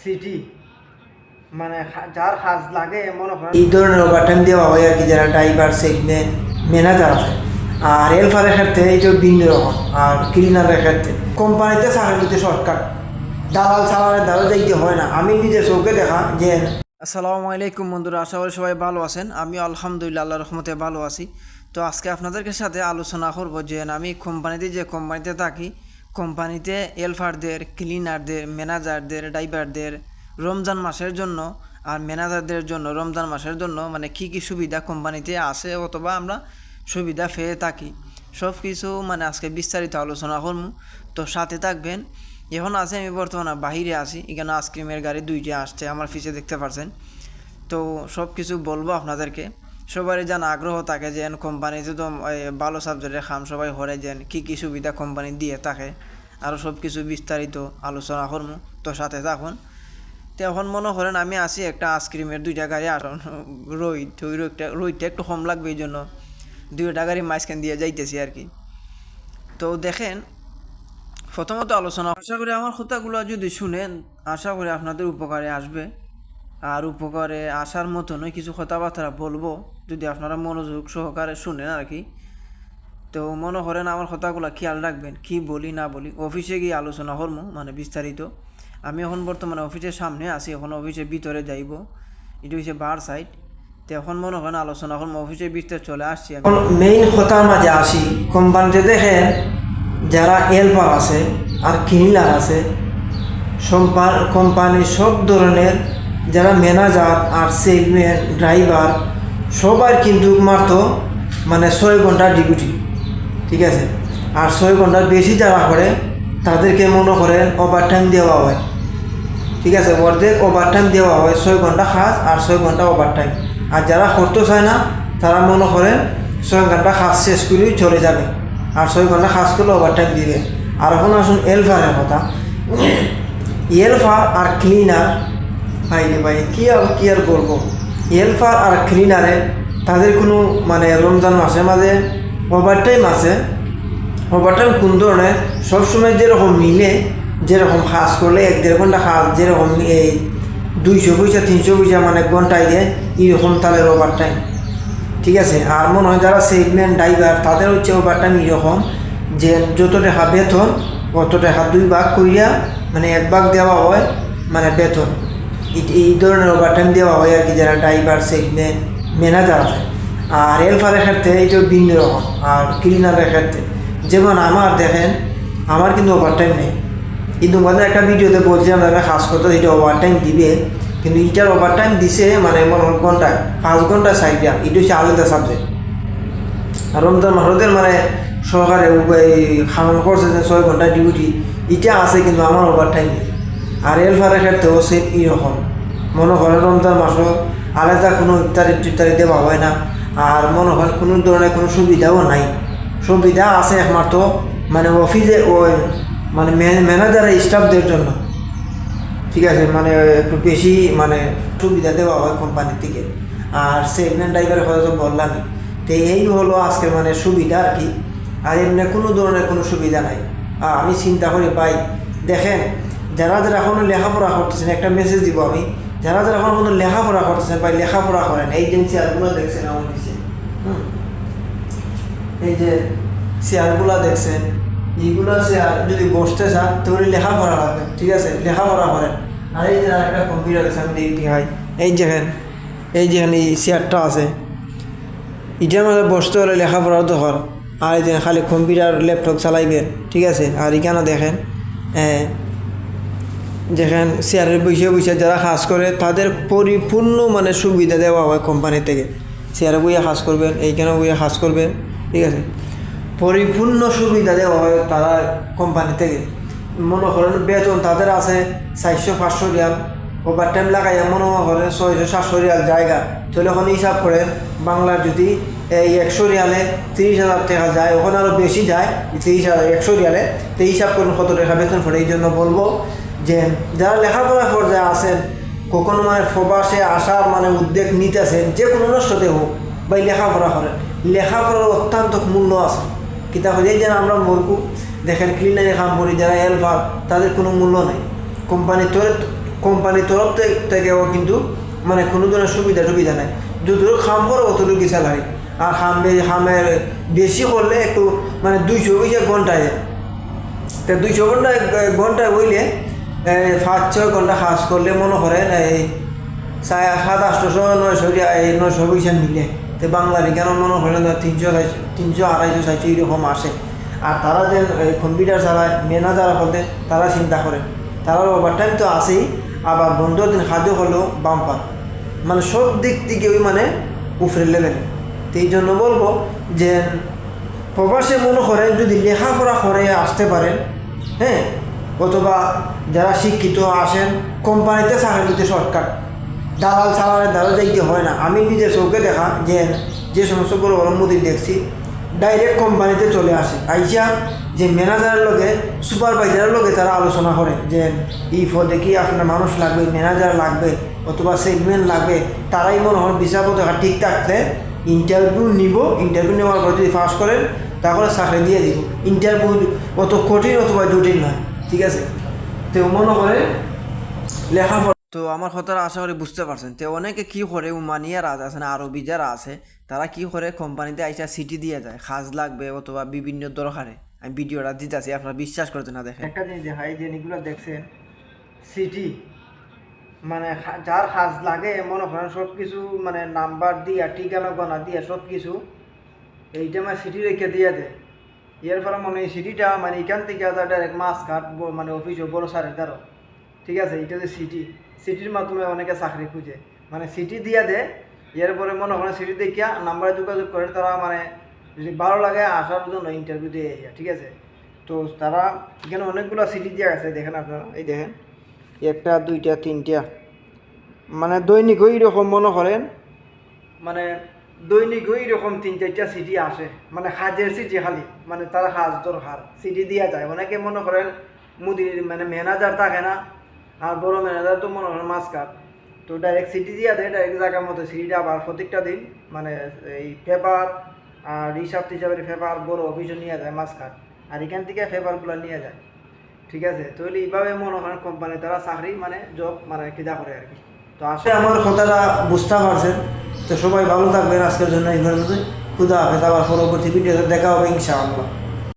City মানে যার কাজ লাগে মনে করেন এই ধরনের ওভারটাইম দেওয়া হয় আর কি, যারা ড্রাইভার সেগমেন্ট ম্যানেজার আছে। আর হেল্পারের ক্ষেত্রে এইটা ভিন্ন রকম। আর ক্লিনারের ক্ষেত্রে কোম্পানিতে চাকরি দিতে শর্টকাট, দালাল সালালের দ্বারা যাইতে হয় না। আমি নিজের চোখে দেখা যে। আসসালামু আলাইকুম বন্ধুরা, আশা করি সবাই ভালো আছেন। আমি আলহামদুলিল্লাহ আল্লাহর রহমতে ভালো আছি। তো আজকে আপনাদের সাথে আলোচনা করব যে আমি কোম্পানিতে থাকি, কোম্পানিতে হেল্পারদের, ক্লিনারদের, ম্যানেজারদের, ড্রাইভারদের রমজান মাসের জন্য আর ম্যানেজারদের জন্য রমজান মাসের জন্য মানে কী কী সুবিধা কোম্পানিতে আছে অথবা আমরা সুবিধা পেয়ে থাকি, সব কিছু মানে আজকে বিস্তারিত আলোচনা করব। তো সাথে থাকবেন। এখন আছে আমি বর্তমানে বাহিরে আছি, এখানে আইসক্রিমের গাড়ি দুইটা আসছে আমার পিছে দেখতে পাচ্ছেন। তো সব কিছু বলবো আপনাদেরকে। সবারই জানা আগ্রহ থাকে যে কোম্পানিতে তো ভালো সাবজেক্টের খাম সবাই হরে যেন কী কী সুবিধা কোম্পানি দিয়ে থাকে, আরও সব কিছু বিস্তারিত আলোচনা করবো। তো সাথে থাকুন। তো এখন মনে করেন আমি আসি একটা আইসক্রিমের দুইটা গাড়ি আসুন রোহিতটা একটু কম লাগবে, এই জন্য দুইটা গাড়ি মাঝখান দিয়ে যাইতেছি আর কি। তো দেখেন, প্রথমত আলোচনা আশা করি আমার কথাগুলো যদি শুনেন আশা করি আপনাদের উপকারে আসবে। আর উপকারে আসার মতনই কিছু কথাবার্তা বলবো যদি আপনারা মনোযোগ সহকারে শুনেন আর কি। তো মনে করেন আমার কথাগুলো খেয়াল রাখবেন, কি বলি না বলি। অফিসে গিয়ে আলোচনা করবো মানে বিস্তারিত। আমি এখন বর্তমানে অফিসের সামনে আছি, এখন অফিসের ভিতরে যাইব, এটা হচ্ছে বার সাইড। তো এখন মনে করেন আলোচনা করবো, অফিসের ভিতরে চলে আসছি। এখন মেইন কথার মাঝে আসি। কোম্পানিতে দেখেন যারা হেল্পার আছে আর ক্লিনার আছে, কোম্পানির সব ধরনের যারা ম্যানেজার আর সেলম্যান ড্রাইভার সবার কিন্তু মাত্র মানে 6 ঘন্টার ডিউটি, ঠিক আছে। আর 6 ঘন্টার বেশি যারা করে তাদেরকে মনে করেন ওভারটাইম দেওয়া হয়, ঠিক আছে। অর্ধেক ওভারটাইম দেওয়া হয়, 6 ঘন্টা কাজ আর 6 ঘন্টা ওভারটাইম। আর যারা করতে চায় না তারা মনে করেন 6 ঘন্টা কাজ শেষ করেই চলে যাবে, আর 6 ঘন্টা কাজ করলে ওভারটাইম দিবে। আর এখন আসুন হেল্পারের কথা। হেল্পার আর ক্লিনার ভাই কি আর বলবো। হেল্পার আর ক্লিনারে তাদের কোনো মানে রমজান মাসের মাঝে ওভারটাইম আছে। ওভারটাইম কোন ধরনের, সবসময় যেরকম মিলে, যেরকম কাজ করলে 1-1.5 ঘন্টা কাজ যেরকম এই 200 পয়সা 300 পয়সা মানে ঘন্টায় দেয়, এরকম তাদের ওভারটাইম, ঠিক আছে। আর মনে হয় যারা সেলম্যান ড্রাইভার তাদের হচ্ছে ওভারটাইম এরকম যে যত টাকা বেতন অত টাকা 2 ভাগ করিয়া মানে 1 ভাগ দেওয়া হয় মানে বেতন। এই ধরনের ওভারটাইম দেওয়া হয় আর কি, যারা ড্রাইভার সেগমেন্ট ম্যানেজার আছে। আর হেল্পারের ক্ষেত্রে এইটা ভিন্ন রকম। আর ক্লিনারের ক্ষেত্রে যেমন আমার দেখেন, আমার কিন্তু ওভারটাইম নেই, কিন্তু মানে একটা ভিডিওতে বলছিলাম আমি কাজ করতে এটা ওভারটাইম দিবে, কিন্তু এটার ওভারটাইম দিছে মানে মনে ঘন্টায় 5 ঘন্টা 60 টাকা। এটা হচ্ছে আলাদা সাবজেক্ট। আর রমজান মাসদের মানে সরকারে খামন করছে যে 6 ঘন্টা ডিউটি, এটা আছে কিন্তু আমার ওভারটাইম নেই। আর হেল্পারের ক্ষেত্রেও সেম এরকম। মনে করেন রমজান মাসও আলাদা কোনো ইফতারি দেওয়া হয় না। আর মনে করেন কোনো ধরনের কোনো সুবিধাও নাই। সুবিধা আছে একমাত্র মানে অফিসে ওই মানে ম্যানেজার স্টাফদের জন্য, ঠিক আছে। মানে একটু বেশি মানে সুবিধা দেওয়া হয় কোম্পানি থেকে। আর সেগমেন্ট ড্রাইভারের কথা তো বললামই। তো এই হলো আজকে মানে সুবিধা আর কি। আর এমনি কোনো ধরনের কোনো সুবিধা নাই। আমি চিন্তা করি ভাই, দেখেন যারা এখনও লেখাপড়া করতেছেন, একটা মেসেজ দিব আমি, যারা এখন কোনো লেখাপড়া করতেছেন ভাই লেখাপড়া করেন। এই যে চেয়ারগুলো দেখছেন আমার নিচে, এই যে চেয়ারগুলো দেখছেন, এইগুলো চেয়ার যদি বসতে চান তাহলে লেখাপড়া লাগবে, ঠিক আছে, লেখাপড়া করেন। আর এই যে একটা কম্পিউটার আছে আমি দেখি ভাই, এই যেখানে এই চেয়ারটা আছে, এটার মধ্যে বসতে হলে লেখাপড়াও তো হর। আর এই যে খালি কম্পিউটার ল্যাপটপ চালাইবেন, ঠিক আছে। আর এখানে দেখেন যেখানে চেয়ারের বসে যারা কাজ করে তাদের পরিপূর্ণ মানে সুবিধা দেওয়া হয় কোম্পানি থেকে। চেয়ারে বইয়ে কাজ করবেন, এইখানে বইয়ে কাজ করবেন, ঠিক আছে, পরিপূর্ণ সুবিধা দেওয়া হয় তারা কোম্পানি থেকে। মনে করেন বেতন তাদের আছে 400-500 রিয়াল, ওভারটাইম লাগাইয়া মনে করেন 600-700 রিয়াল জায়গা। তাহলে ওখানে হিসাব করেন বাংলার যদি এই 100 রিয়ালে 30,000 টাকা যায়, ওখানে আরও বেশি যায় 100 রিয়ালে। তো হিসাব করেন কত টাকা বেতন পড়ে। এই জন্য বলবো যে যারা লেখাপড়া পর্যায়ে আছেন, কখনো মানে প্রবাসে আসার মানে উদ্যোগ নিতেছেন, যে কোনো রাষ্ট্রতে হোক বা লেখাপড়া করেন, লেখাপড়ার অত্যন্ত মূল্য আছে। কিতাব এই যেন আমরা বলবো দেখেন ক্লিনারে কাম করি যারা হেল্পার, তাদের কোনো মূল্য নেই। কোম্পানি কোম্পানির তরফ থেকেও কিন্তু মানে কোনো ধরনের সুবিধা নেই, যতটুকু খাম করে অতটুকু স্যালারি। আর খামের বেশি করলে একটু মানে 200 ঘন্টায় দেয়। তো 200 ঘন্টায় হইলে 5-6 ঘন্টা কাজ করলে মনে করেন এই 700-800-900 পয়সা মিলে। তো বাংলার কেন মনে করেন 300-250 এরকম আসে। আর তারা যে কম্পিউটার চালায় ম্যানেজার হতে তারা চিন্তা করে, তারা ওভারটাইম তো আসেই, আবার বন্ধুর দিন খাদ্য হলেও বাম্পার, মানে সব দিক থেকে ওই মানে উপরের লেভেল। তো এই জন্য বলবো যে প্রবাসে মনে করেন যদি লেখাপড়া করে আসতে পারেন, হ্যাঁ, অথবা যারা শিক্ষিত আসেন কোম্পানিতে চাকরি নিতে শর্টকাট, দালাল সালালের দ্বারা যাইতে হয় না। আমি নিজের চোখে দেখা যে সমস্ত বড় বড় মুদির দেখছি ডাইরেক্ট কোম্পানিতে চলে আসে, আইসা যে ম্যানেজারের লগে সুপারভাইজারের লগে তারা আলোচনা করে যে এই পদে কি আপনার মানুষ লাগবে, ম্যানেজার লাগবে অথবা সেলম্যান লাগবে। তারাই মনে হয় বিচার দেখা ঠিক থাকলে ইন্টারভিউ নেওয়ার পর যদি পাস করেন তাহলে চাকরি দিয়ে দিব। ইন্টারভিউ অত কঠিন অথবা জটিল নয়, ঠিক আছে। তো মনে করে লেখাপড়া, তো আমার কথাটা আশা করি বুঝতে পারছেন। তো অনেকে কী করে উমানিয়ারা আছে না, আরবি যারা আছে তারা কি করে কোম্পানিতে আইসা সিটি দিয়ে যায় কাজ লাগবে অথবা বিভিন্ন দরকারে। আমি ভিডিওটা দিতেছি, আপনারা বিশ্বাস করতে না দেখেন। একটা জিনিস দেখা, এই জিনিসগুলো দেখছেন সিটি মানে যার কাজ লাগে মনে করেন সব কিছু মানে নাম্বার দিয়া ঠিকানা গনা দিয়া সব কিছু এইটা মানে সিটি রেখে দিয়ে দেয়। এর ফলে মনে হয় সিটিটা মানে এখান থেকে ডাইরেক্ট মাছ কাট মানে অফিস বড় সারের দ্বারা, ঠিক আছে। এটা যে সিটির মাধ্যমে অনেকে চাকরি খুঁজে, মানে সিটি দিয়ে দেয়। এরপরে মনে করেন সিটি দেখিয়া নাম্বারে যোগাযোগ করে তারা মানে যদি ভালো লাগে আসার জন্য ইন্টারভিউ দিয়ে যায়, ঠিক আছে। তো তারা এখানে অনেকগুলো সিটি দেওয়া আছে, দেখেন আপনারা, এই দেখেন 1টা 2টা 3টা, মানে দৈনিক ওই রকম মনে করেন মানে দৈনিক ওই রকম 3-4টা সিটি আসে, মানে কাজের সিটি খালি, মানে তারা কাজ দরকার সিটি দেওয়া যায়। অনেকে মনে করেন মুদির মানে ম্যানেজার থাকে না, আর বড় ম্যানেজার তো মনে করেন মাছ কাট, তো ডাইরেক্ট সিটি দিয়ে দেয়, ডাইরেক্ট জায়গার মতো সিটিটা আবার প্রত্যেকটা দিন মানে এই পেপার আর হিসাব টিসাবের পেপার বড় অফিসে নিয়ে যায় মাছ কাট, আর এখান থেকে পেপারগুলো নিয়ে যায়, ঠিক আছে। তো এইভাবে মনে করেন কোম্পানি তারা চাকরি মানে জব মানে কিনা করে আর কি। তো আসলে আমার কথাটা বুঝতে পারছেন। তো সবাই ভালো থাকবেন, আজকের জন্য এই পর্যন্ত। খুদা হাফেজ, আবার পরবর্তী ভিডিওতে দেখা হবে ইনশাআল্লাহ।